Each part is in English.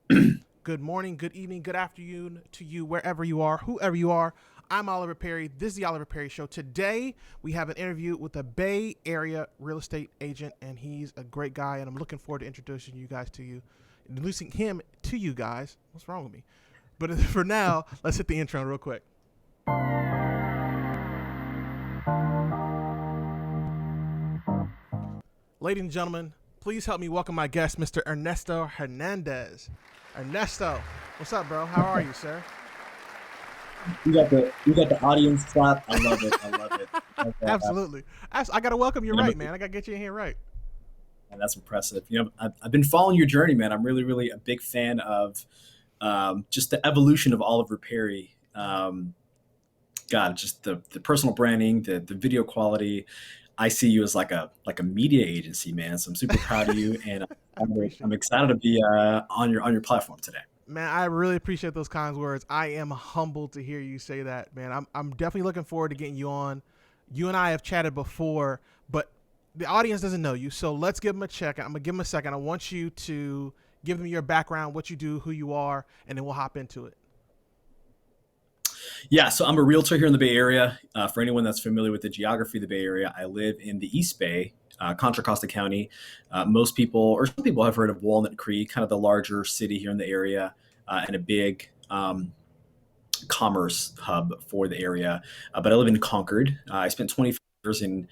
Good morning, good evening, good afternoon to you, wherever you are, whoever you are. I'm Oliver Perry. This is the Oliver Perry Show. Today, we have an interview with a Bay Area real estate agent, and he's a great guy, and I'm looking forward to introducing introducing him to you guys. What's wrong with me? But for now, let's hit the intro real quick. Ladies and gentlemen, please help me welcome my guest, Mr. Ernesto Hernandez. Ernesto, what's up, bro? How are you, sir? We got the audience clap. I love it. I love it. Absolutely. I got to welcome you And I'm right, man. I got to get you in here right. and that's impressive. I've been following your journey, man. I'm really, really a big fan of just the evolution of Oliver Perry. God, just the personal branding, the video quality. I see you as like a media agency, man. So I'm super proud of you, and I I'm appreciate it. excited to be on your platform today. Man, I really appreciate those kind words. I am humbled to hear you say that, man. I'm definitely looking forward to getting you on. You and I have chatted before, but the audience doesn't know you. So let's give them a check. I'm going to give them a second. I want you to give them your background, what you do, who you are, and then we'll hop into it. Yeah, so I'm a realtor here in the Bay Area. For anyone that's familiar with the geography of the Bay Area, I live in the East Bay, Contra Costa County. Most people, or some people, have heard of Walnut Creek, kind of the larger city here in the area, and a big commerce hub for the area. But I live in Concord. I spent 25 years in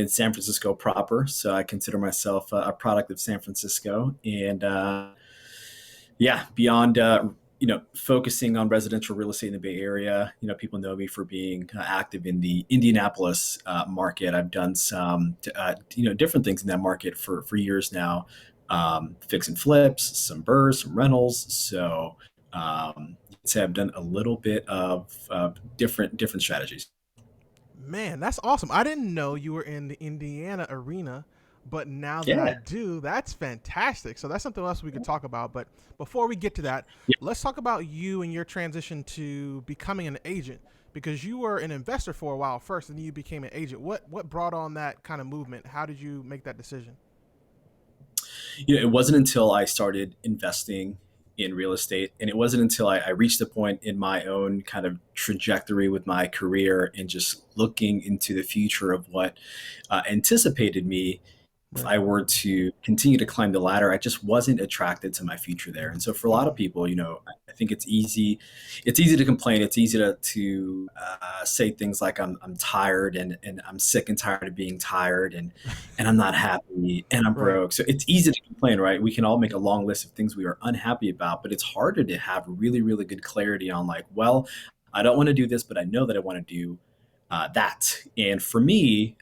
San Francisco proper, so I consider myself a product of San Francisco. And yeah, beyond focusing on residential real estate in the Bay Area, people know me for being active in the Indianapolis market. I've done some different things in that market for years now, fix and flips, some burrs, some rentals. So I'd say I've done a little bit of different strategies. Man, that's awesome. I didn't know you were in the Indiana arena, but now that I Yeah. do, that's fantastic. So that's something else we could talk about. But before we get to that, let's talk about you and your transition to becoming an agent because you were an investor for a while first and then you became an agent. What brought on that kind of movement? How did you make that decision? It wasn't until I started investing in real estate, and it wasn't until I reached a point in my own kind of trajectory with my career and just looking into the future of what anticipated me if Right. I were to continue to climb the ladder. I just wasn't attracted to my future there. And so for a lot of Mm, people, I think it's easy to complain. It's easy to say things like I'm tired and I'm sick and tired of being tired and I'm not happy and I'm right. broke. So it's easy to complain, right? We can all make a long list of things we are unhappy about, but it's harder to have really, really good clarity on like, well, I don't want to do this, but I know that I want to do that. And for me,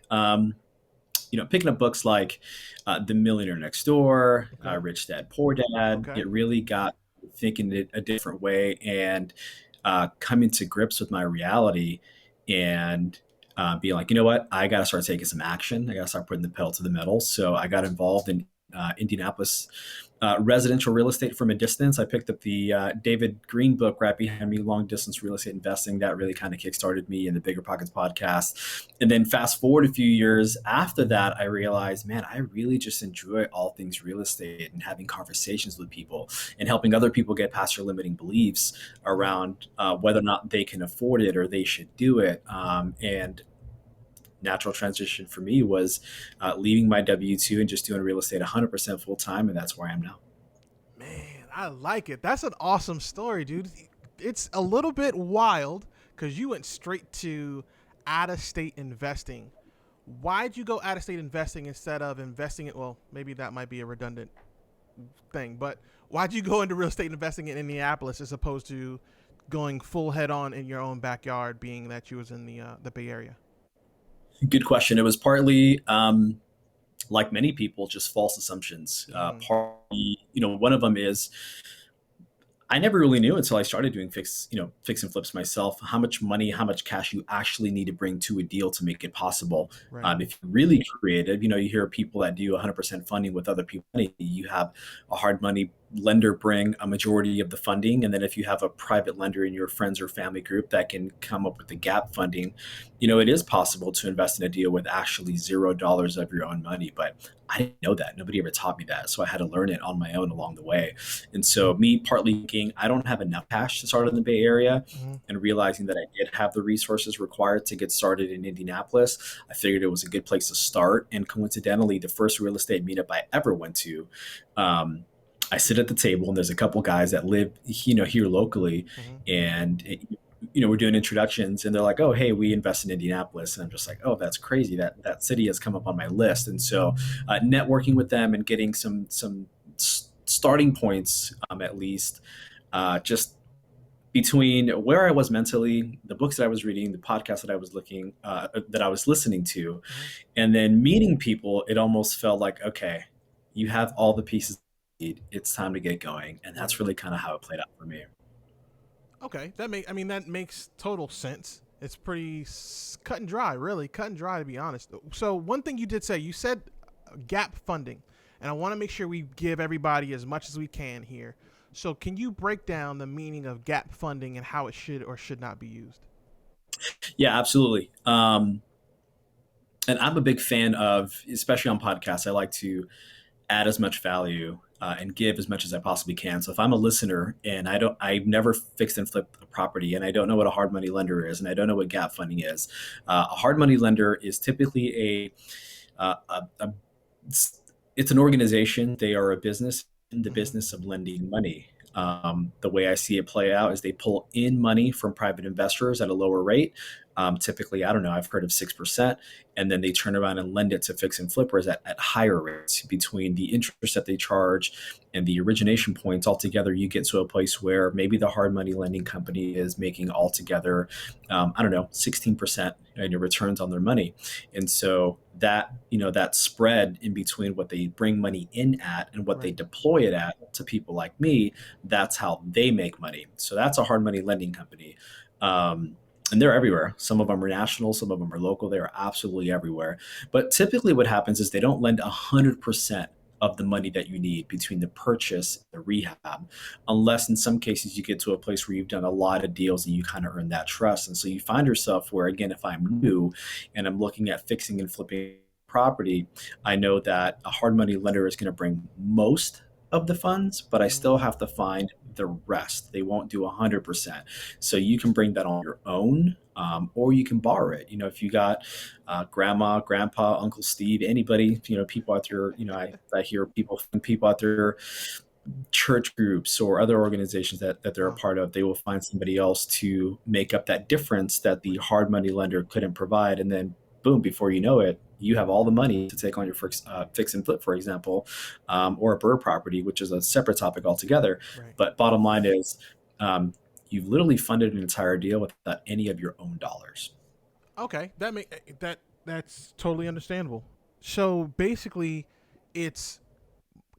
picking up books like The Millionaire Next Door, Okay. Rich Dad Poor Dad, Okay. it really got me thinking it a different way and coming to grips with my reality and being like, you know what, I got to start taking some action. I got to start putting the pedal to the metal. So I got involved in Indianapolis residential real estate from a distance. I picked up the David Green book right behind me, Long Distance Real Estate Investing. That really kind of kickstarted me in the Bigger Pockets podcast. And then fast forward a few years after that, I realized, man, I really just enjoy all things real estate and having conversations with people and helping other people get past their limiting beliefs Right. around whether or not they can afford it or they should do it. And natural transition for me was leaving my W 2 and just doing real estate 100% full time. And that's where I am now. Man, I like it. That's an awesome story, dude. It's a little bit wild because you went straight to out of state investing. Why'd you go out of state investing instead of investing it? Well, maybe that might be a redundant thing, but why'd you go into real estate investing in Indianapolis as opposed to going full head on in your own backyard, being that you was in the Bay Area? Good question. It was partly, like many people, just false assumptions. Mm, Partly, one of them is I never really knew until I started doing fix and flips myself, how much money, how much cash you actually need to bring to a deal to make it possible. right. If you're really creative, you hear people that do 100% funding with other people. You have a hard money lender bring a majority of the funding, and then if you have a private lender in your friends or family group that can come up with the gap funding, it is possible to invest in a deal with actually $0 of your own money. But I didn't know that. Nobody ever taught me that, so I had to learn it on my own along the way. And so me partly thinking I don't have enough cash to start in the Bay Area, Mm-hmm. and realizing that I did have the resources required to get started in Indianapolis, I figured it was a good place to start. And coincidentally, the first real estate meetup I ever went to, um, I sit at the table and there's a couple guys that live, here locally, Mm-hmm. and we're doing introductions, and they're like, "Oh, hey, we invest in Indianapolis," and I'm just like, "Oh, that's crazy. That city has come up on my list." And so, networking with them and getting some starting points, at least, just between where I was mentally, the books that I was reading, the podcasts that I was listening to, Mm-hmm. and then meeting people, it almost felt like, okay, you have all the pieces you need. It's time to get going, and that's Right. really kind of how it played out for me. Okay, that makes total sense. It's pretty cut and dry, really cut and dry, to be honest. So one thing you did say, you said gap funding, and I want to make sure we give everybody as much as we can here. So can you break down the meaning of gap funding and how it should or should not be used? Yeah, absolutely. And I'm a big fan of, especially on podcasts, I like to add as much value, and give as much as I possibly can. So if I'm a listener and I've never fixed and flipped a property, and I don't know what a hard money lender is, and I don't know what gap funding is, a hard money lender is typically a it's an organization. They are a business in the Mm-hmm. business of lending money. The way I see it play out is they pull in money from private investors at a lower rate. Typically, I don't know, I've heard of 6%. And then they turn around and lend it to fix and flippers at higher rates. Between the interest that they charge and the origination points altogether, you get to a place where maybe the hard money lending company is making altogether, I don't know, 16% in your returns on their money. And so that spread in between what they bring money in at and what they Right. deploy it at to people like me, that's how they make money. So that's a hard money lending company. And they're everywhere. Some of them are national, some of them are local. They are absolutely everywhere. But typically, what happens is they don't lend 100% of the money that you need between the purchase and the rehab, unless in some cases you get to a place where you've done a lot of deals and you kind of earn that trust. And so you find yourself where, again, if I'm new and I'm looking at fixing and flipping property, I know that a hard money lender is going to bring most of the funds, but I Mm-hmm. still have to find the rest. They won't do 100%. So you can bring that on your own, or you can borrow it. If you got grandma, grandpa, Uncle Steve, anybody, people out there, I hear people out there, church groups or other organizations that they're a Uh, part of, they will find somebody else to make up that difference that the hard money lender couldn't provide. And then, boom, before you know it, you have all the money to take on your fix and flip, for example, or a burr property, which is a separate topic altogether. right. But bottom line is, um, you've literally funded an entire deal without any of your own dollars. Okay, that's totally understandable. So basically, it's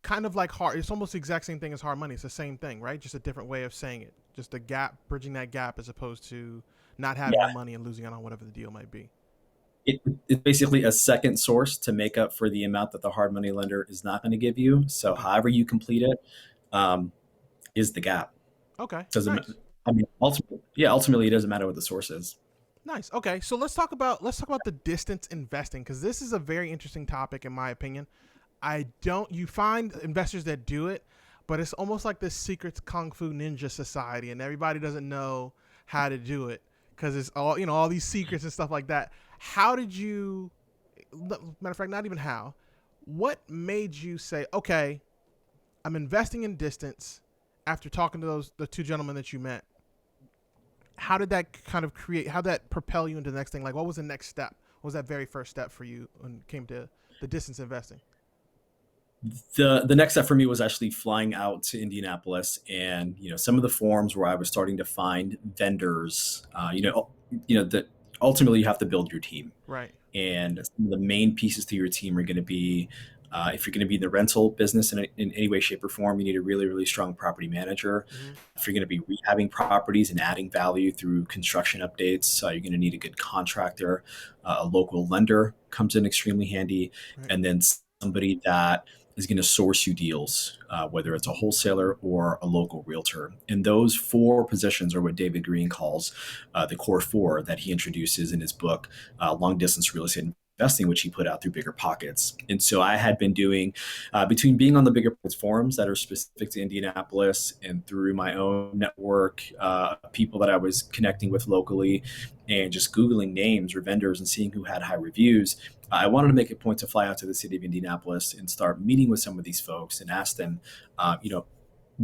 kind of like hard. It's almost the exact same thing as hard money. It's the same thing, right? Just a different way of saying it. Just a gap, bridging that gap, as opposed to not having the Yeah, money and losing out on whatever the deal might be. it's basically a second source to make up for the amount that the hard money lender is not going to give you. So, Okay. however you complete it, um, is the gap. Okay. Doesn't Nice. I mean ultimately it doesn't matter what the source is. Nice. Okay. So let's talk about the distance investing, because this is a very interesting topic in my opinion. I don't. You find investors that do it, but it's almost like this secret kung fu ninja society, and everybody doesn't know how to do it because it's all these secrets and stuff like that. How did you? Matter of fact, not even how. What made you say, okay, I'm investing in distance after talking to the two gentlemen that you met? How did that kind of create? How did that propel you into the next thing? Like, what was the next step? What was that very first step for you when it came to the distance investing? The next step for me was actually flying out to Indianapolis, and some of the forums where I was starting to find vendors. That ultimately you have to build your team. Right. And some of the main pieces to your team are going to be, if you're going to be in the rental business in any way, shape, or form, you need a really, really strong property manager. Mm-hmm. If you're going to be rehabbing properties and adding value through construction updates, you're going to need a good contractor. A local lender comes in extremely handy. Right. And then somebody that is going to source you deals, whether it's a wholesaler or a local realtor. And those four positions are what David Green calls the core four that he introduces in his book, Long Distance Real Estate Investing, which he put out through Bigger Pockets. And so I had been doing, between being on the Bigger Pockets forums that are specific to Indianapolis and through my own network, people that I was connecting with locally, and just Googling names or vendors and seeing who had high reviews, I wanted to make a point to fly out to the city of Indianapolis and start meeting with some of these folks and ask them,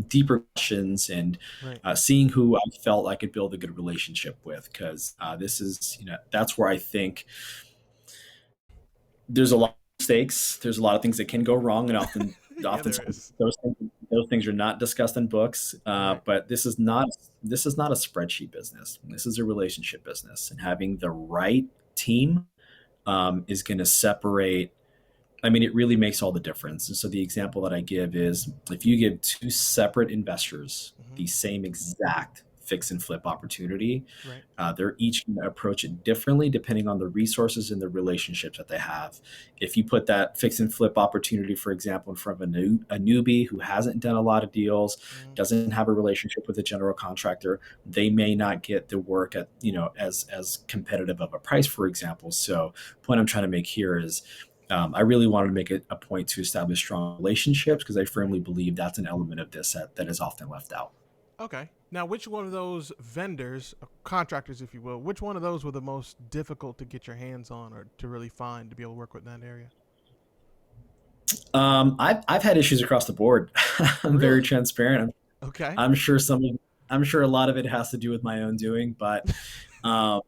deeper questions and Right. seeing who I felt I could build a good relationship with. Because this is, that's where I think there's a lot of mistakes. There's a lot of things that can go wrong, and Yeah, often there is. those things are not discussed in books. Right. But this is not a spreadsheet business. This is a relationship business, and having the right team is going to separate. I mean, it really makes all the difference. And so the example that I give is if you give two separate investors Hmm. the same exact fix and flip opportunity, Right. they're each going to approach it differently depending on the resources and the relationships that they have. If you put that fix and flip opportunity, for example, in front of a newbie who hasn't done a lot of deals, Hmm. doesn't have a relationship with a general contractor, they may not get the work at as competitive of a price, for example. So, the point I'm trying to make here is I really wanted to make it a point to establish strong relationships because I Right. firmly believe that's an element of this that is often left out. Okay. Now, which one of those vendors, contractors, if you will, which one of those were the most difficult to get your hands on or to really find to be able to work with in that area? I've had issues across the board. I'm very Really? transparent. Okay. I'm sure I'm sure a lot of it has to do with my own doing, but um,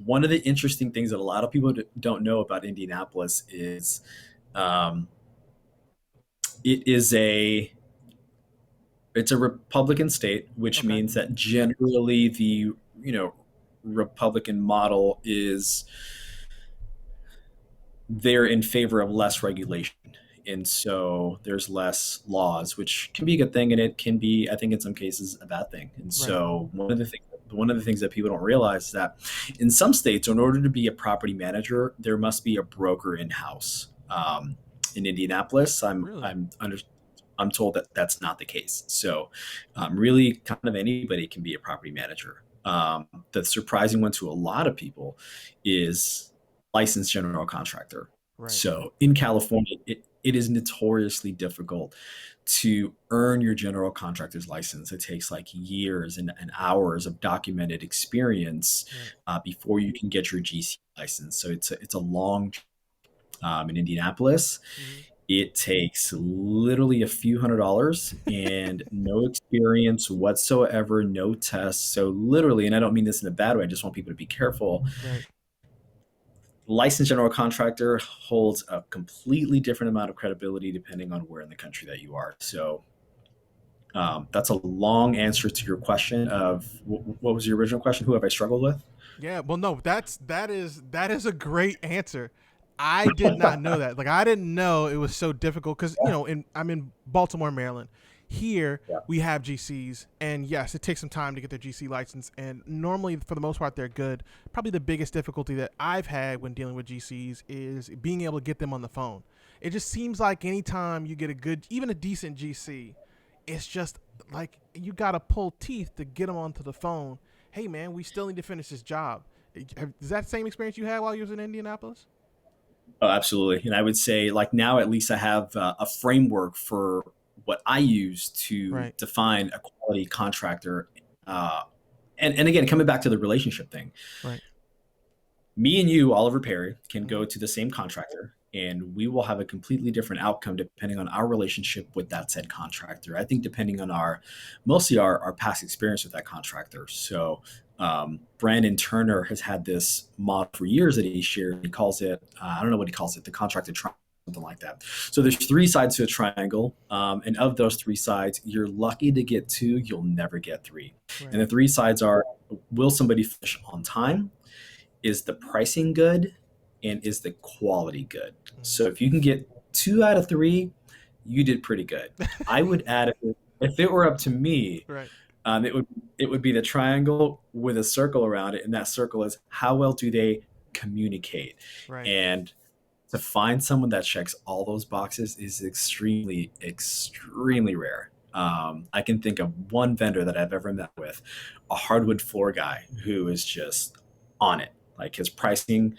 one of the interesting things that a lot of people don't know about Indianapolis is um, it is it's a Republican state, which Okay. means that generally the Republican model is they're in favor of less regulation. And so there's less laws, which can be a good thing, and it can be, I think, in some cases, a bad thing. And Right. so one of the things that people don't realize is that in some states, in order to be a property manager, there must be a broker in house. In Indianapolis, Really? I'm told that that's not the case. So, really, kind of anybody can be a property manager. The surprising one to a lot of people is licensed general contractor. Right. So in California, it is notoriously difficult to earn your general contractor's license. It takes like years and hours of documented experience Right. before you can get your GC license. So it's a long in Indianapolis. Hmm. It takes literally a few $100s and no experience whatsoever, no tests. So literally, and I don't mean this in a bad way, I just want people to be careful. Right. Licensed general contractor holds a completely different amount of credibility depending on where in the country that you are. So that's a long answer to your question of what was your original question? Who have I struggled with? Yeah. Well, no, that is a great answer. I did not know that. Like, I didn't know it was so difficult because I'm in Baltimore, Maryland. Here Yeah. we have GCs, and yes, it takes some time to get their GC license. And normally, for the most part, they're good. Probably the biggest difficulty that I've had when dealing with GCs is being able to get them on the phone. It just seems like anytime you get a good, even a decent GC, it's just like you got to pull teeth to get them onto the phone. Hey, man, we still need to finish this job. Is that the same experience you had while you was in Indianapolis? Oh, absolutely. And I would say, like, now at least I have a framework for what I use to Right. define a quality contractor. Uh, and again, coming back to the relationship thing, Right. me and you, Oliver Perry, can Hmm. go to the same contractor and we will have a completely different outcome depending on our relationship with that said contractor. I think depending on mostly our past experience with that contractor. So Brandon Turner has had this model for years that he shared. He calls it, I don't know what he calls it, the contractor triangle, something like that. So there's three sides to a triangle. And of those three sides, you're lucky to get two, you'll never get three. And Right. the three sides are, will somebody finish on time? Is the pricing good, and is the quality good? So if you can get 2 out of 3, you did pretty good. I would add, if it were up to me, Right. it would be the triangle with a circle around it, and that circle is how well do they communicate. Right. And to find someone that checks all those boxes is extremely, extremely rare. I can think of one vendor that I've ever met with, a hardwood floor guy who is just on it. Like his pricing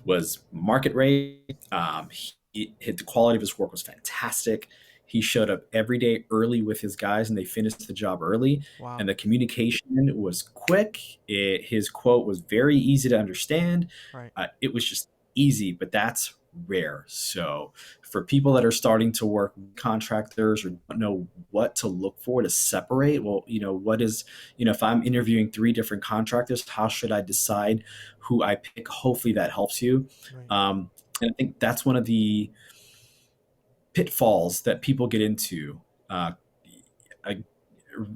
was market rate. The quality of his work was fantastic. He showed up every day early with his guys, and they finished the job early. Wow. And the communication was quick. His quote was very easy to understand. Right. It was just easy, but that's rare. So for people that are starting to work with contractors or don't know what to look for to separate, well, what is, if I'm interviewing three different contractors, how should I decide who I pick? Hopefully that helps you. Right. And I think that's one of the pitfalls that people get into. Uh, a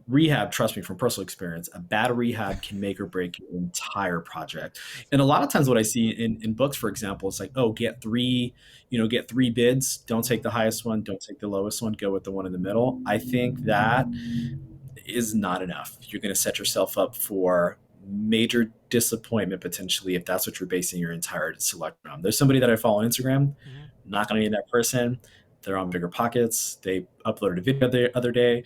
rehab, trust me from personal experience, a bad rehab can make or break your entire project. That's And a lot true. of times what I see in books, for example, it's like, oh, get three bids. Don't take Hmm. the highest one. Don't take the lowest one. Go with the one in the middle. I think that is not enough. You're going to set yourself up for major disappointment potentially if that's what you're basing your entire selection on. There's somebody that I follow on Instagram, Hmm. not going to be that person. They're on Bigger Pockets. They uploaded a video the other day.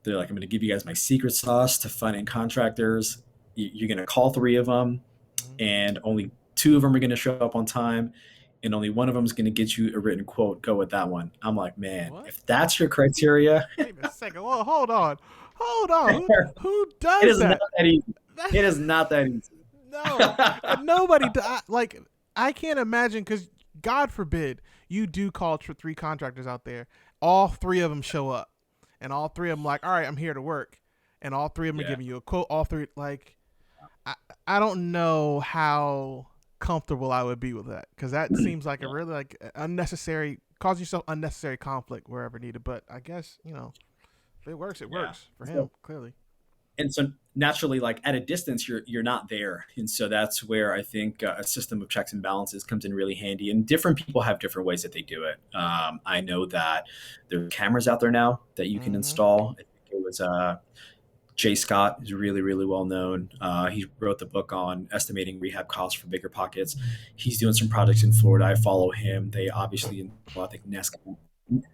They're like, I'm going to give you guys my secret sauce to finding contractors. You're going to call three of them, Hmm. and only two of them are going to show up on time, and only one of them is going to get you a written quote. Go with that one. I'm like, man, What? if that's your criteria, Wait a second. Well, hold on. Hold on. Who it does is not that? that easy. That It is not that easy. no. And nobody like I can't imagine cuz God forbid you do call three contractors out there. All three of them show up. And all three of them like, "All right, I'm here to work." And all three of them are Yeah. giving you a quote. All three like I I don't know how comfortable I would be with that cuz that seems like a Yeah. really like unnecessary cause yourself unnecessary conflict wherever needed, but I guess, if it works, it Yeah. works for him, So, clearly. and so naturally, like at a distance, you're not there, and so that's where I think a system of checks and balances comes in really handy. And different people have different ways that they do it. I know that there are cameras out there now that you can Mm-hmm. install. I think it was Jay Scott is really, really well known. He wrote the book on estimating rehab costs for Bigger Pockets. He's doing some projects in Florida. I follow him. They obviously, well, I think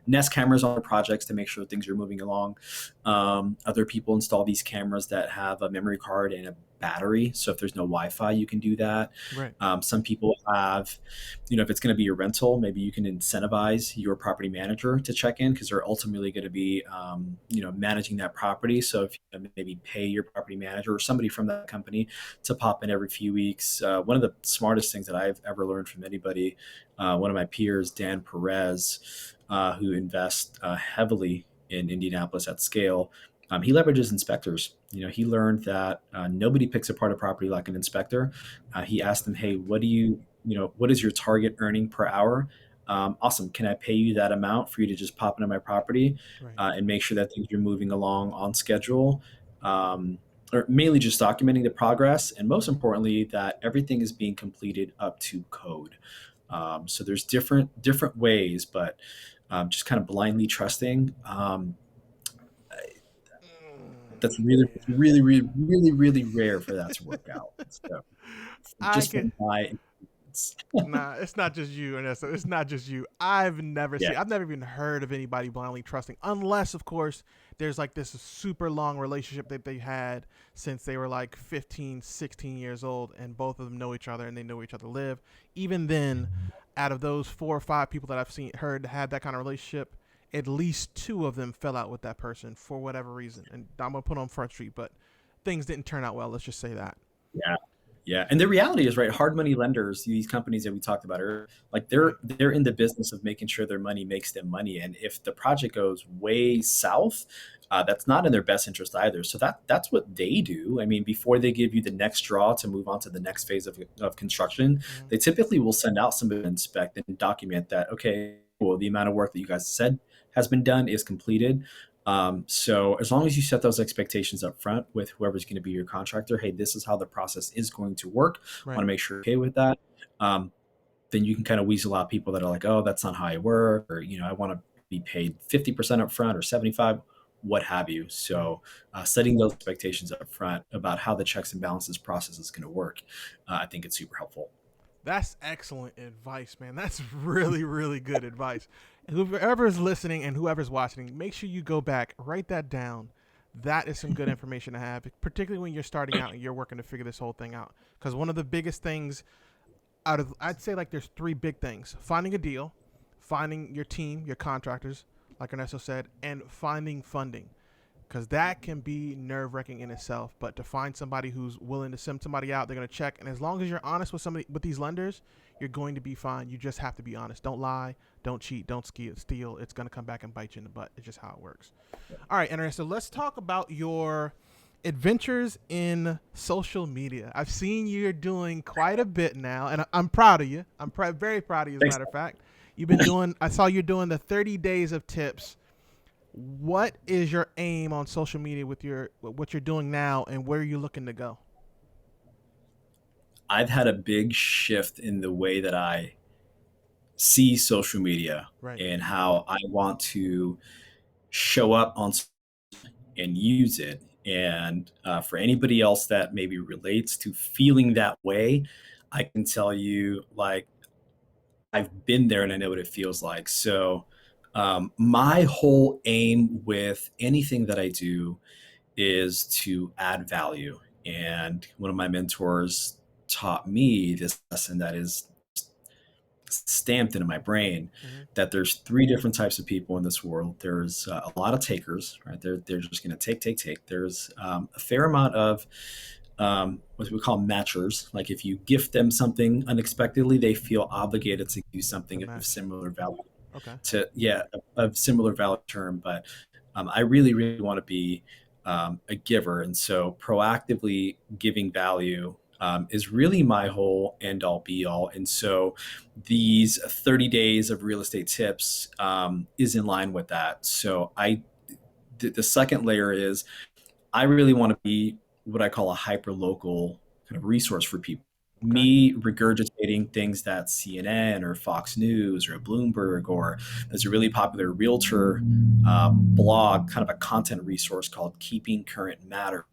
Nest cameras on their projects to make sure things are moving along. Other people install these cameras that have a memory card and a battery. So if there's no Wi-Fi, you can do that. Right. Some people have, if it's going to be a rental, maybe you can incentivize your property manager to check in because they're ultimately going to be, managing that property. So if you maybe pay your property manager or somebody from that company to pop in every few weeks. One of the smartest things that I've ever learned from anybody, one of my peers, Dan Perez, who invests heavily in Indianapolis at scale. He leverages inspectors. He learned that nobody picks apart a property like an inspector. He asked them, "Hey, what is your target earning per hour? Awesome. Can I pay you that amount for you to just pop into my property Right. and make sure that things are moving along on schedule?" Or mainly just documenting the progress, and most Mm-hmm. importantly, that everything is being completed up to code. So there's different ways, but just kind of blindly trusting. That's really, Yeah. really, really, really, really rare for that to work out. So I just can. from my experience, Nah, it's not just you, Ernesto. It's not just you. yeah, I've never even heard of anybody blindly trusting, unless, of course, there's like this super long relationship that they had since they were like 15, 16 years old, and both of them know each other and they know each other live. Even then, out of those four or five people that heard had that kind of relationship, at least two of them fell out with that person for whatever reason. And I'm gonna put on Front Street, but things didn't turn out well. Let's just say that. yeah. Yeah, and the reality is, right, hard money lenders, these companies that we talked about earlier, like Right. they're in the business of making sure their money makes them money, and if the project goes way south, that's not in their best interest either. So that's what they do. I mean, before they give you the next draw to move on to the next phase of construction, Mm-hmm. they typically will send out somebody to inspect and document that. Okay, well, the amount of work that you guys said has been done is completed. So as long as you set those expectations up front with whoever's going to be your contractor, hey, this is how the process is going to work. I want Right. to make sure you're okay with that. Um, then you can kind of weasel out people that are like, oh, that's not how I work, or I want to be paid 50% up front or 75, what have you. Right. So setting those expectations up front about how the checks and balances process is going to work, I think it's super helpful. That's excellent advice, man. That's really, really good advice. Whoever's listening and whoever's watching, make sure you go back, write that down. That is some good information to have, particularly when you're starting out and you're working to figure this whole thing out. Because one of the biggest things out of, I'd say like there's three big things: finding a deal, finding your team, your contractors, like Ernesto said, and finding funding, because that can be nerve wracking in itself. But to find somebody who's willing to send somebody out, they're going to check, and as long as you're honest with somebody, with these lenders, you're going to be fine. You just have to be honest. Don't lie, don't cheat, don't steal. It's going to come back and bite you in the butt. It's just how it works. All right, Andrea. So let's talk about your adventures in social media. I've seen you're doing quite a bit now, and I'm proud of you. I'm very proud of you, as a Thanks. matter of fact. You've been doing. I saw you doing the 30 days of tips. What is your aim on social media with your what you're doing now, and where are you looking to go? I've had a big shift in the way that I see social media Right. and how I want to show up on and use it. And for anybody else that maybe relates to feeling that way, I can tell you, like, I've been there and I know what it feels like. So, my whole aim with anything that I do is to add value. And one of my mentors taught me this lesson that is stamped into my brain, Mm-hmm. that there's three different types of people in this world. There's a lot of takers, right? They're just going to take, take, take. There's a fair amount of what we call matchers. Like if you gift them something unexpectedly, they feel obligated to do The something of match. similar value Okay. to, yeah, of similar value term. But I really, really want to be a giver. And so proactively giving value is really my whole end all be all. And so these 30 days of real estate tips is in line with that. So the second layer is I really want to be what I call a hyper local kind of resource for people. Okay. Me regurgitating things that CNN or Fox News or Bloomberg, or there's a really popular realtor blog, kind of a content resource called Keeping Current Matter.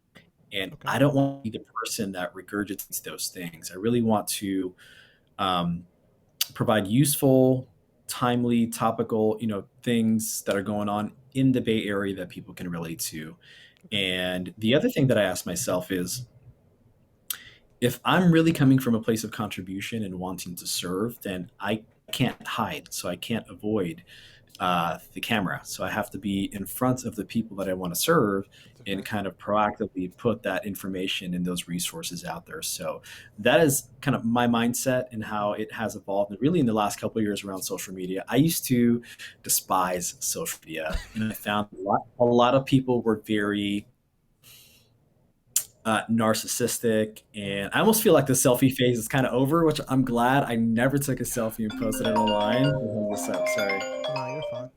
And Okay. I don't want to be the person that regurgitates those things. I really want to um, provide useful, timely, topical, things that are going on in the Bay Area that people can relate to. Okay. And the other thing that I ask myself is, if I'm really coming from a place of contribution and wanting to serve, then I can't hide. So I can't avoid the camera. So I have to be in front of the people that I want to serve That's a and fact. kind of proactively put that information and those resources out there. So that is kind of my mindset and how it has evolved. And really in the last couple of years around social media, I used to despise social media, and I found a lot of people were very narcissistic, Mm-hmm. and I almost feel like the selfie phase is kind of over, which I'm glad I never took a selfie and posted it online. Hold this up, sorry. No, you're fine.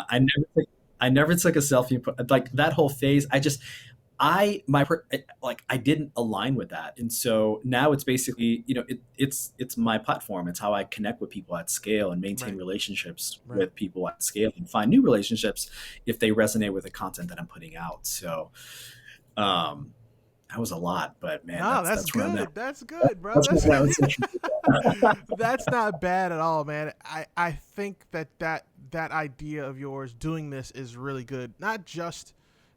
I never took, I never took a selfie and like that whole phase. Like I didn't align with that, and so now it's basically it's my platform. It's how I connect with people at scale and maintain Right. relationships Right. with people at scale and find new relationships if they resonate with the content that I'm putting out. So um, that was a lot, but man, No, that's that's that's where I'm at. good. That's good, bro. That's That's where I'm at with social media. that's not bad at all, man. I think that idea of yours doing this is really good. Not just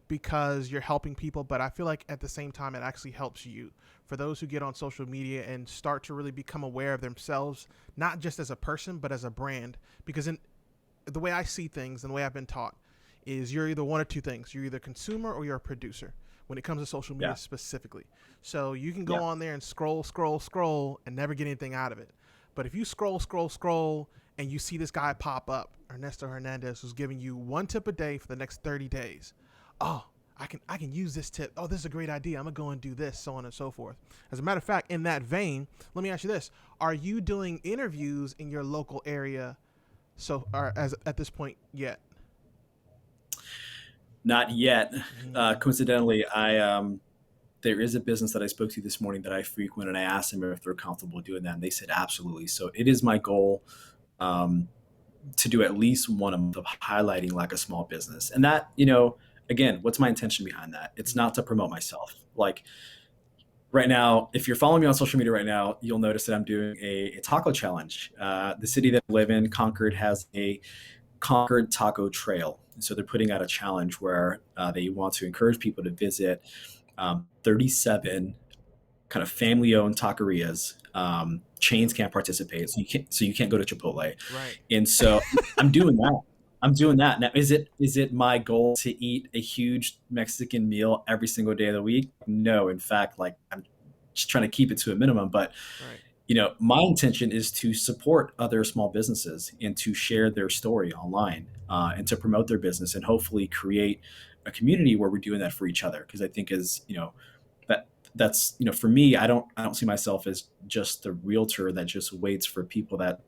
because you're helping people, but I feel like at the same time it actually helps you. For those who get on social media and start to really become aware of themselves, not just as a person, but as a brand. Because in the way I see things and the way I've been taught is you're either one or two things. You're either a consumer or you're a producer when it comes to social media Yeah, specifically. So you can go yeah, on there and scroll, scroll, scroll and never get anything out of it. But if you scroll, scroll, scroll and you see this guy pop up, Ernesto Hernandez, who's giving you one tip a day for the next 30 days. Oh, I can use this tip. Oh, this is a great idea. I'm gonna go and do this, so on and so forth. As a matter of fact, in that vein, let me ask you this: are you doing interviews in your local area? So, or as at this point yet? not yet. Mm, Coincidentally, I there is a business that I spoke to this morning that I frequent, and I asked them if they're comfortable doing that, and they said absolutely. So it is my goal um, to do at least one a month of highlighting like a small business, and that again, what's my intention behind that? It's mm, not to promote myself. Like right now, if you're following me on social media right now, you'll notice that I'm doing a taco challenge. The city that I live in, Concord, has a Concord Taco Trail. So they're putting out a challenge where they want to encourage people to visit 37 kind of family-owned taquerias. Chains can't participate, so you can't go to Chipotle, Right. and so I'm doing that. I'm doing that now. Is it my goal to eat a huge Mexican meal every single day of the week? No, in fact, like I'm just trying to keep it to a minimum. But Right. my intention is to support other small businesses and to share their story online, and to promote their business and hopefully create a community where we're doing that for each other. Because I think that that's for me, I don't see myself as just the realtor that just waits for people that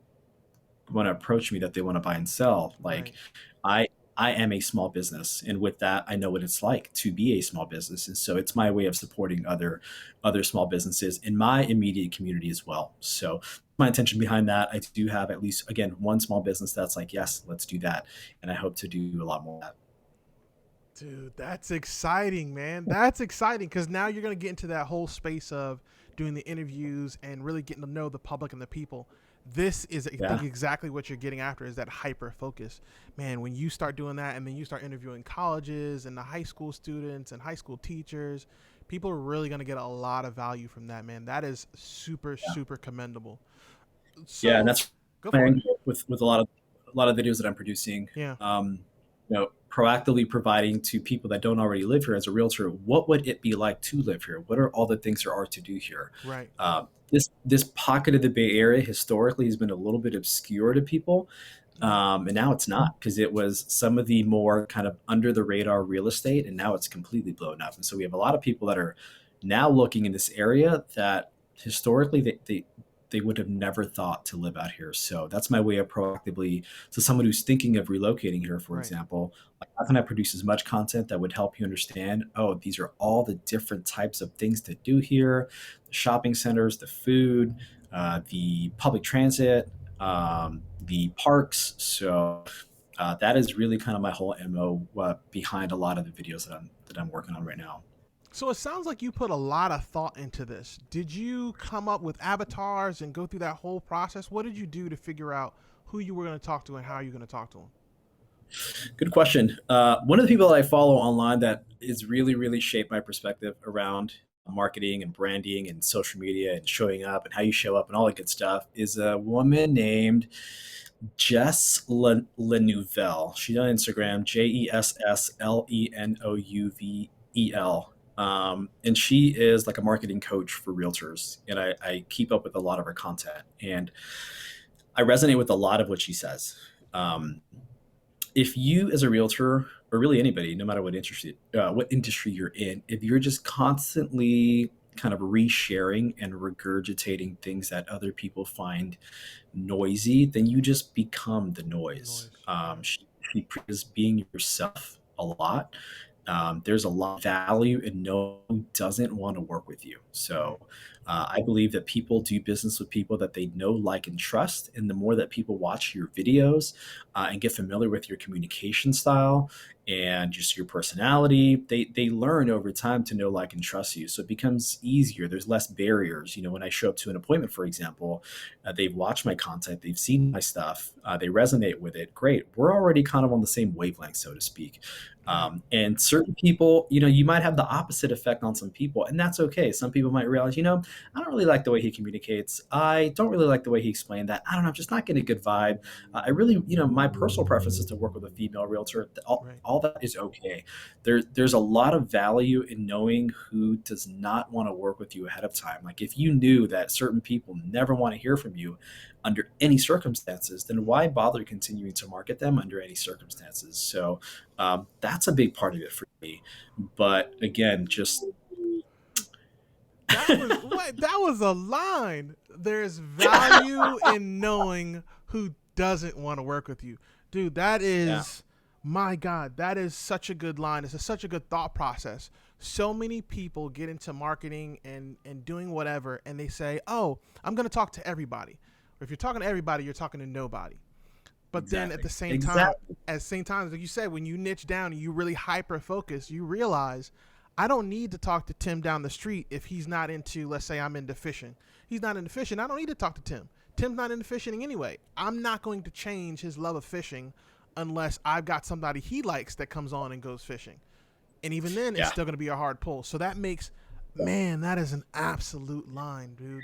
want to approach me that they want to buy and sell. Like Right. I I am a small business, and with that, I know what it's like to be a small business, and so it's my way of supporting other small businesses in my immediate community as well. So my intention behind that, I do have at least again one small business that's like, yes, let's do that, and I hope to do a lot more of that. Dude, that's exciting, man. That's exciting because now you're going to get into that whole space of doing the interviews and really getting to know the public and the people. This is, I think, Yeah, exactly what you're getting after is that hyper focus. Man, when you start doing that and then you start interviewing colleges and the high school students and high school teachers, people are really going to get a lot of value from that, man. That is super, super commendable. yeah, and So that's go my for it. angle with a lot of videos that I'm producing. Yeah, Proactively providing to people that don't already live here as a realtor, what would it be like to live here? What are all the things there are to do here? right. This pocket of the Bay Area historically has been a little bit obscure to people, Mm, and now it's not because it was some of the more kind of under the radar real estate, and now it's completely blown up. And so we have a lot of people that are now looking in this area that historically they would have never thought to live out here. So that's my way of proactively, to someone who's thinking of relocating here, for right. example, like how can I produce as much content that would help you understand, oh, these are all the different types of things to do here, the shopping centers, the food, the public transit, the parks. So that is really kind of my whole MO behind a lot of the videos that I'm working on right now. So it sounds like you put a lot of thought into this. Did you come up with avatars and go through that whole process? What did you do to figure out who you were going to talk to and how you're going to talk to them? Good question. One of the people that I follow online that is really, really shaped my perspective around marketing and branding and social media and showing up and how you show up and all that good stuff is a woman named Jess Lenouvelle. She's on Instagram, JessLenouvel. And she is like a marketing coach for realtors. And I keep up with a lot of her content. And I resonate with a lot of what she says. Um, if you as a realtor or really anybody, no matter what industry you're in, if you're just constantly kind of resharing and regurgitating things that other people find noisy, then you just become the noise. Noise. Right. She preaches being yourself a lot. There's a lot of value in no one who doesn't want to work with you. Right. So I believe that people do business with people that they know, like, and trust. And the more that people watch your videos and get familiar with your communication style and just your personality, they learn over time to know, like, and trust you. So it becomes easier. There's less barriers. When I show up to an appointment, for example, they've watched my content, they've seen my stuff, they resonate with it. Great. We're already kind of on the same wavelength, so to speak. Right. And certain people, you might have the opposite effect on some people, and that's okay. Some people might realize, I don't really like the way he communicates. I don't really like the way he explained that. I don't know, I'm just not getting a good vibe. I really, my personal preference is to work with a female realtor. Right. All that is okay. There's a lot of value in knowing who does not want to work with you ahead of time. Like if you knew that certain people never want to hear from you under any circumstances, then why bother continuing to market them under any circumstances? So that's a big part of it for me. But again, just That was what? That was a line. There's value in knowing who doesn't want to work with you, dude. That yeah, is, my God, that is such a good line. Such a good thought process. So many people get into marketing and doing whatever, and they say, "Oh, I'm going to talk to everybody." Or if you're talking to everybody, you're talking to nobody. But then at exactly, the same time, exactly. like you said, when you niche down and you really hyper focus, you realize I don't need to talk to Tim down the street if he's not into, let's say I'm into fishing. He's not into fishing. I don't need to talk to Tim. Tim's not into fishing anyway. I'm not going to change his love of fishing unless I've got somebody he likes that comes on and goes fishing. And even then, it's Yeah. still going to be a hard pull. So that makes, man, that is an absolute line, dude.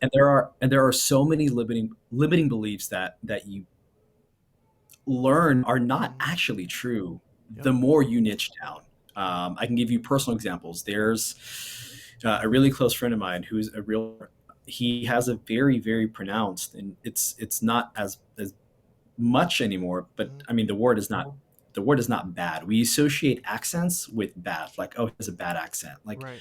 And there are so many limiting beliefs that you learn are not Mm-hmm. actually true Yep. the more you niche down. Yep. I can give you personal examples. There's a really close friend of mine who's a real. He has a very very pronounced, and it's not as much anymore. But Mm-hmm. I mean, the word is not bad. We associate accents with bad, like, oh, he has a bad accent. Like, Right.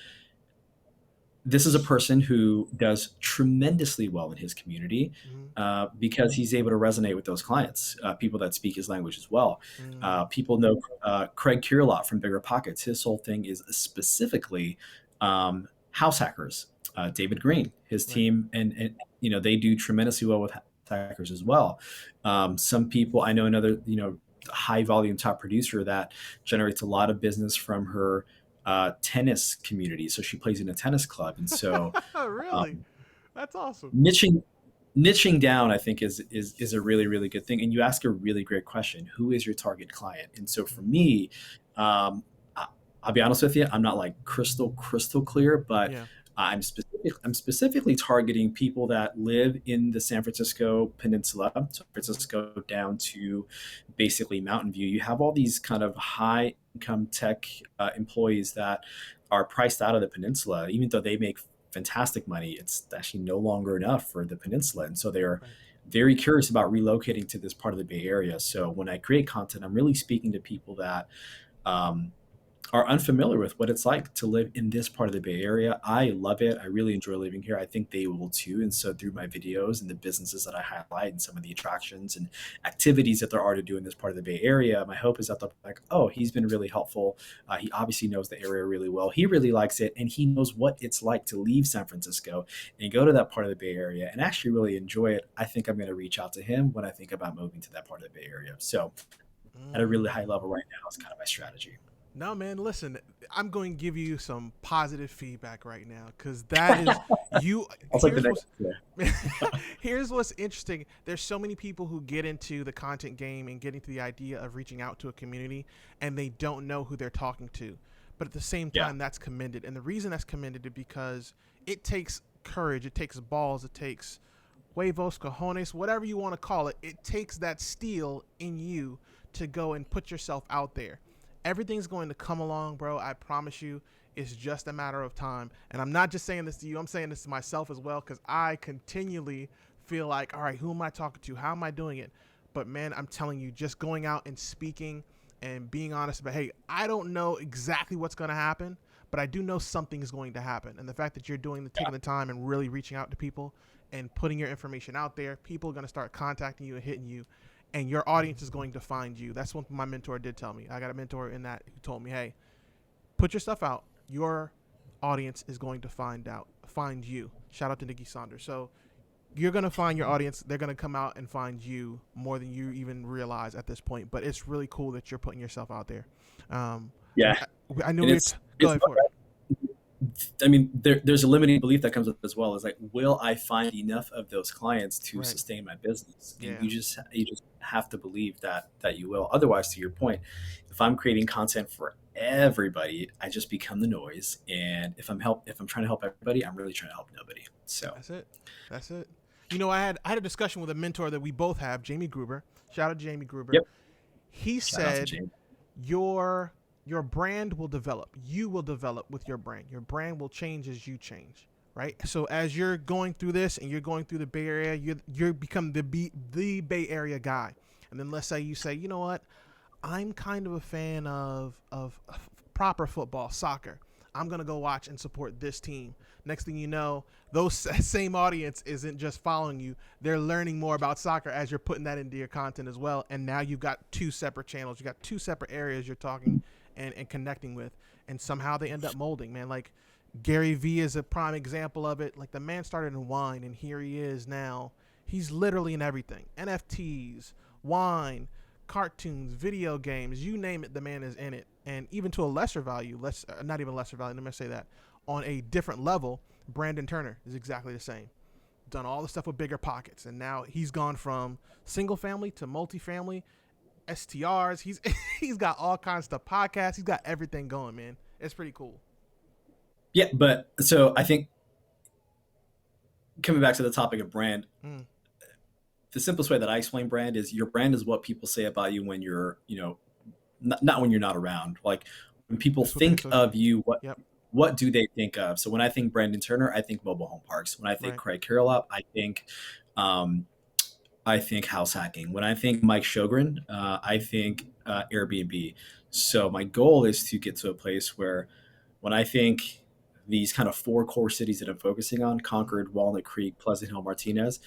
this is a person who does tremendously well in his community, Mm-hmm. because he's able to resonate with those clients, people that speak his language as well. Mm-hmm. People know Craig Kierlot from Bigger Pockets. His whole thing is specifically house hackers. David Green, his Right. team, and they do tremendously well with house hackers as well. Some people I know, another high volume top producer that generates a lot of business from her tennis community. So she plays in a tennis club, and so Really? um, That's awesome. niching niching down, I think, is a really really good thing. And you ask a really great question: who is your target client? And so for Mm-hmm. me, um, I'll be honest with you, I'm not like crystal clear, but Yeah. I'm specifically targeting people that live in the San Francisco Peninsula, San Mm-hmm. Francisco down to basically Mountain View. You have all these kind of high income tech employees that are priced out of the peninsula, even though they make fantastic money. It's actually no longer enough for the peninsula, and so they're Right. very curious about relocating to this part of the Bay Area. So when I create content, I'm really speaking to people that um, are unfamiliar with what it's like to live in this part of the Bay Area. I love it. I really enjoy living here. I think they will too. And so through my videos and the businesses that I highlight and some of the attractions and activities that there are to do in this part of the Bay Area, my hope is that they'll be like, oh, he's been really helpful. He obviously knows the area really well. He really likes it. And he knows what it's like to leave San Francisco and go to that part of the Bay Area and actually really enjoy it. I think I'm going to reach out to him when I think about moving to that part of the Bay Area. So at a really high level Mm. right now is kind of my strategy. No, man, listen, I'm going to give you some positive feedback right now because that is you. I'll take the Here's next. what's Yeah. here's what's interesting. There's so many people who get into the content game and get into the idea of reaching out to a community and they don't know who they're talking to. But at the same Yeah. time, that's commended. And the reason that's commended is because it takes courage, it takes balls, it takes huevos, cojones, whatever you want to call it. It takes that steel in you to go and put yourself out there. Everything's going to come along, bro. I promise you. It's just a matter of time. And I'm not just saying this to you, I'm saying this to myself as well because I continually feel like, all right, who am I talking to? How am I doing it? But man, I'm telling you, just going out and speaking and being honest about, hey, I don't know exactly what's going to happen, but I do know something is going to happen. And the fact that you're taking the time and really reaching out to people and putting your information out there, people are going to start contacting you and hitting you, and your audience is going to find you. That's what my mentor did tell me. I got a mentor in that who told me, hey, put your stuff out. Your audience is going to find you. Shout out to Nikki Saunders. So you're going to find your audience. They're going to come out and find you more than you even realize at this point. But it's really cool that you're putting yourself out there. Um, Yeah. I knew And go it's ahead for it. I mean, there's a limiting belief that comes up as well. Is like, will I find enough of those clients to Right. sustain my business? And Yeah. you just have to believe that you will. Otherwise, to your point, if I'm creating content for everybody, I just become the noise. And if I'm trying to help everybody, I'm really trying to help nobody. So That's it. That's it. You know, I had a discussion with a mentor that we both have, Jamie Gruber. Shout out to Jamie Gruber. yep. He Shout out to said James. your your brand will develop. You will develop with your brand. Your brand will change as you change, right? So as you're going through this and you're going through the Bay Area, you're become the Bay Area guy. And then let's say you say, you know what, I'm kind of a fan of proper football, soccer. I'm gonna go watch and support this team. Next thing you know, those same audience isn't just following you; they're learning more about soccer as you're putting that into your content as well. And now you've got two separate channels. You got two separate areas you're talking and connecting with, and somehow they end up molding. Man, like Gary Vee is a prime example of it. Like the man started in wine, and here he is now. He's literally in everything: NFTs, wine, cartoons, video games, you name it, the man is in it. and even to a lesser value, less not even lesser value. Let me say that on a different level, Brandon Turner is exactly the same. Done all the stuff with bigger pockets, and now he's gone from single family to multifamily, STRs. He's he's got all kinds of stuff, podcasts. He's got everything going, man. It's pretty cool. Yeah, but so I think coming back to the topic of brand, Mm, the simplest way that I explain brand is your brand is what people say about you when you're, not when you're not around. Like when people it's what they think of associate. you, Yep. what do they think of? So when I think Brandon Turner, I think mobile home parks. When I think Right. Craig Carolop, um, I think house hacking. When I think Mike Sjogren, I think Airbnb. So my goal is to get to a place where when I think these kind of four core cities that I'm focusing on, Mm, Concord, Walnut Creek, Pleasant Hill, Martinez,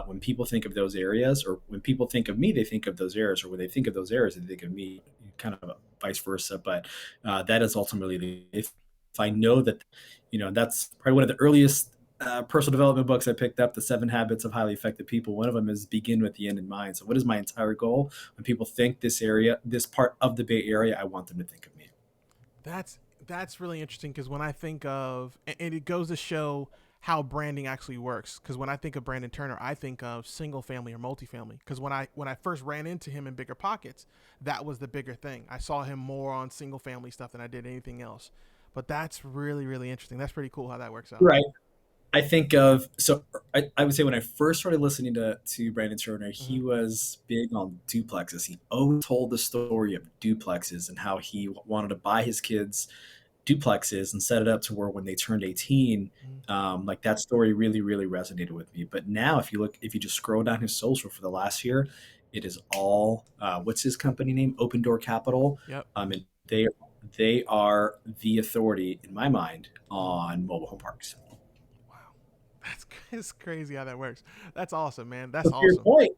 when people think of those areas, or when people think of me, they think of those areas, or when they think of those areas, they think of me, kind of vice versa. But that is ultimately if I know that, that's probably one of the earliest personal development books I picked up, The 7 Habits of Highly Effective People. One of them is begin with the end in mind. So what is my entire goal? When people think this area, this part of the Bay Area, I want them to think of me. that's that's really interesting because when I think of, and it goes to show how branding actually works. Because when I think of Brandon Turner, I think of single family or multifamily. Because when I first ran into him in bigger pockets, that was the bigger thing. I saw him more on single family stuff than I did anything else. But that's really really interesting. That's pretty cool how that works out. Right. I think of so I would say when I first started listening to Brandon Turner, Mm-hmm. he was big on duplexes. He always told the story of duplexes and how he wanted to buy his kids duplexes and set it up to where when they turned 18, Mm-hmm. like that story really really resonated with me. But now if you just scroll down his social for the last year, it is all what's his company name, Open Door Capital, Yep. and they are the authority in my mind Mm-hmm. on mobile home parks. Wow, that's it's crazy how that works. That's awesome, man. So That's to your awesome. point,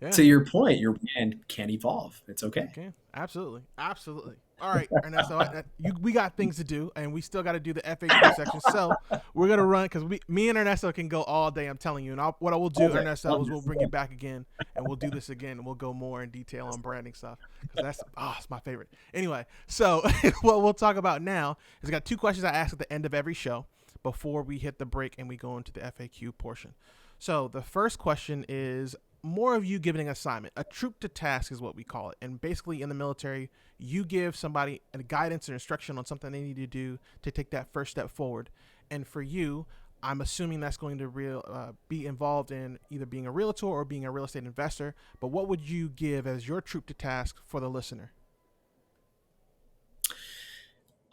Yeah. to your point, your brand can evolve. It's okay. Okay, absolutely, absolutely. All right, Ernesto, we got things to do, and we still got to do the FAQ section. So we're gonna run because me and Ernesto can go all day. I'm telling you. And what I will do, Love it. Ernesto, Love is we'll this. bring you back again, and we'll do this again, and we'll go more in detail on branding stuff because it's my favorite. Anyway, so what we'll talk about now is I got two questions I ask at the end of every show before we hit the break and we go into the FAQ portion. So the first question is more of you giving an assignment. A troop to task is what we call it. And basically in the military, you give somebody a guidance or instruction on something they need to do to take that first step forward. And for you, I'm assuming that's going to be involved in either being a realtor or being a real estate investor. But what would you give as your troop to task for the listener?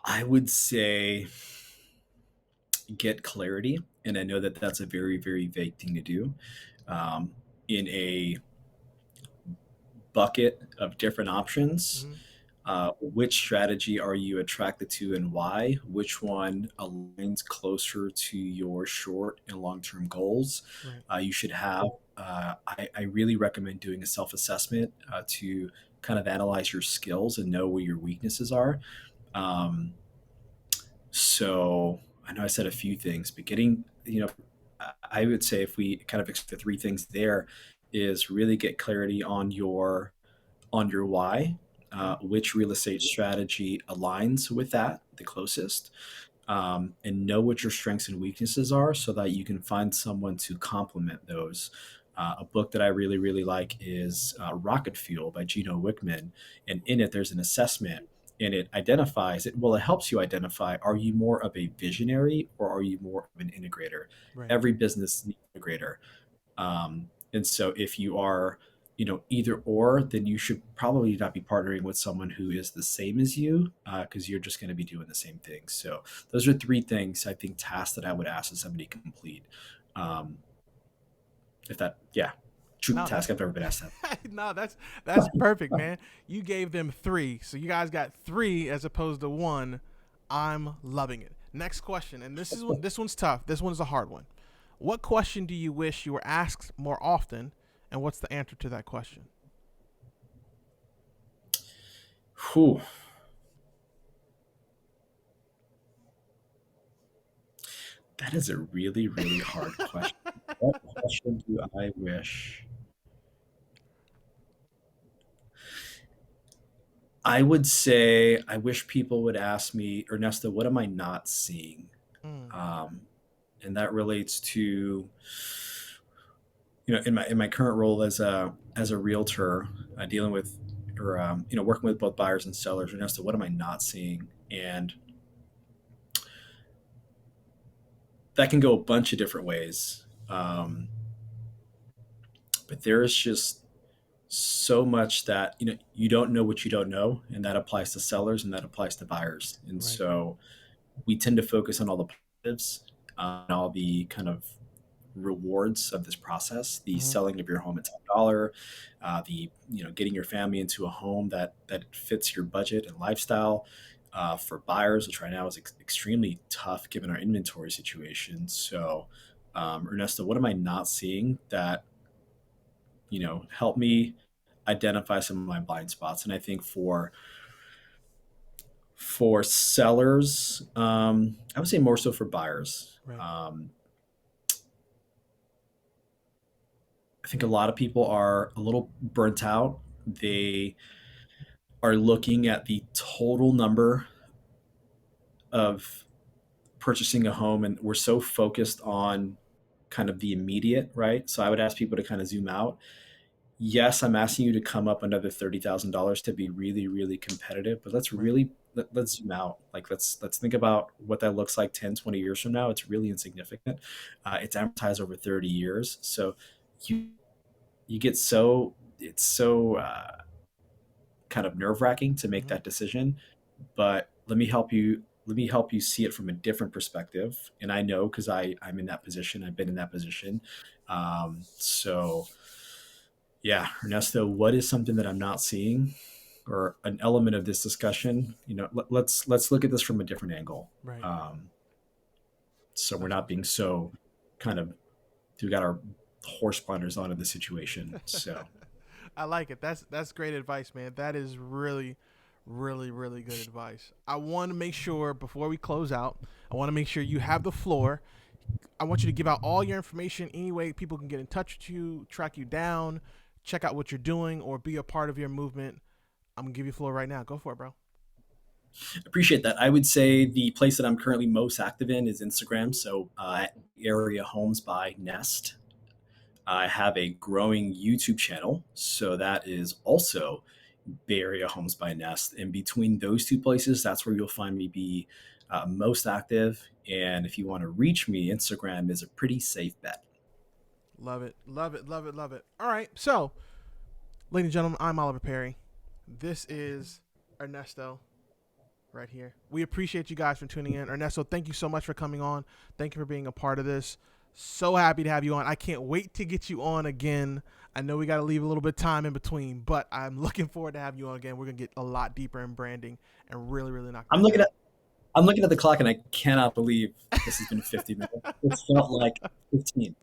I would say get clarity, and I know that that's a very very vague thing to do. Um, in a bucket of different options, Mm-hmm. which strategy are you attracted to and why? Which one aligns closer to your short and long term goals? Right. You should have. I really recommend doing a self assessment to kind of analyze your skills and know where your weaknesses are. Um, so I know I said a few things, but I would say if we kind of the three things there is really get clarity on your why, Okay. which real estate strategy aligns with that the closest, and know what your strengths and weaknesses are so that you can find someone to complement those. A book that I really, really like is Rocket Fuel by Gino Wickman. And in it, there's an assessment and it identifies it. Well, it helps you identify, are you more of a visionary or are you more of an integrator? Right. Every business needs an integrator. And so if you are, either or, then you should probably not be partnering with someone who is the same as you because you're just going to be doing the same thing. So those are three things I think tasks that I would ask that somebody complete. Um, if that, yeah, true No, task I've ever been asked that. no, that's perfect, man. You gave them three, so you guys got three as opposed to one. I'm loving it. Next question, and this one's tough. This one's a hard one. What question do you wish you were asked more often, and what's the answer to that question? Whew, that is a really, really hard question. What question do I wish? I would say I wish people would ask me, Ernesto, what am I not seeing? Mm, Um, and that relates to, in my current role as a realtor, dealing with or working with both buyers and sellers. Ernesto, what am I not seeing? And that can go a bunch of different ways. But there is just so much that you don't know what you don't know, and that applies to sellers and that applies to buyers. And right. so we tend to focus on all the positives, all the kind of rewards of this process, the Hmm. selling of your home at $10, the getting your family into a home that fits your budget and lifestyle. For buyers, which right now is extremely tough given our inventory situation. So, Ernesto, what am I not seeing that help me identify some of my blind spots? And I think for sellers, I would say more so for buyers. Right. I think a lot of people are a little burnt out. They are looking at the total number of purchasing a home, and we're so focused on kind of the immediate, right? So I would ask people to kind of zoom out. Yes, I'm asking you to come up another $30,000 to be really, really competitive, but Right. let's zoom out. Like let's think about what that looks like 10, 20 years from now. It's really insignificant. It's amortized over 30 years. So you you get so it's so kind of nerve wracking to make Hmm. that decision. But let me help you see it from a different perspective. And I know because I'm in that position. I've been in that position. So yeah, Ernesto, what is something that I'm not seeing, or an element of this discussion? Let's look at this from a different angle. Right. Um, so we're That's not awesome. being so kind of we got our horse blinders on in the situation. So I like it. That's great advice, man. That is really, really, really good advice. I want to make sure before we close out, I want to make sure you have the floor. I want you to give out all your information. Any way people can get in touch with you, track you down, check out what you're doing, or be a part of your movement. I'm gonna give you the floor right now. Go for it, bro. appreciate that. I would say the place that I'm currently most active in is Instagram. So area homes by Nest. I have a growing YouTube channel, so that is also Bay Area Homes by Nest. And between those two places, that's where you'll find me be most active. And if you want to reach me, Instagram is a pretty safe bet. Love it, love it, love it, love it. All right, so, ladies and gentlemen, I'm Oliver Perry. This is Ernesto right here. We appreciate you guys for tuning in. Ernesto, thank you so much for coming on. Thank you for being a part of this. So happy to have you on. I can't wait to get you on again. I know we got to leave a little bit of time in between, but I'm looking forward to having you on again. We're going to get a lot deeper in branding and really, really knock I'm that looking down. at I'm looking at the clock and I cannot believe this has been 50 minutes. It felt like 15.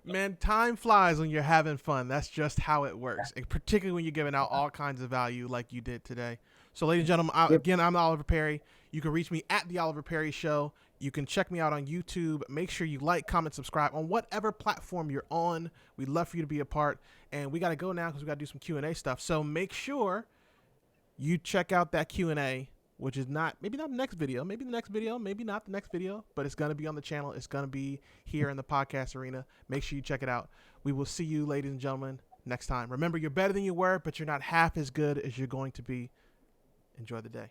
Man, time flies when you're having fun. That's just how it works, and particularly when you're giving out all kinds of value like you did today. So, ladies and gentlemen, Yep. again, I'm Oliver Perry. You can reach me at the Oliver Perry Show. You can check me out on YouTube. Make sure you like, comment, subscribe on whatever platform you're on. We'd love for you to be a part. And we got to go now because we got to do some Q&A stuff. So make sure you check out that Q&A, which is not the next video, maybe the next video, maybe not the next video, but it's going to be on the channel. It's going to be here in the podcast arena. Make sure you check it out. We will see you, ladies and gentlemen, next time. Remember, you're better than you were, but you're not half as good as you're going to be. Enjoy the day.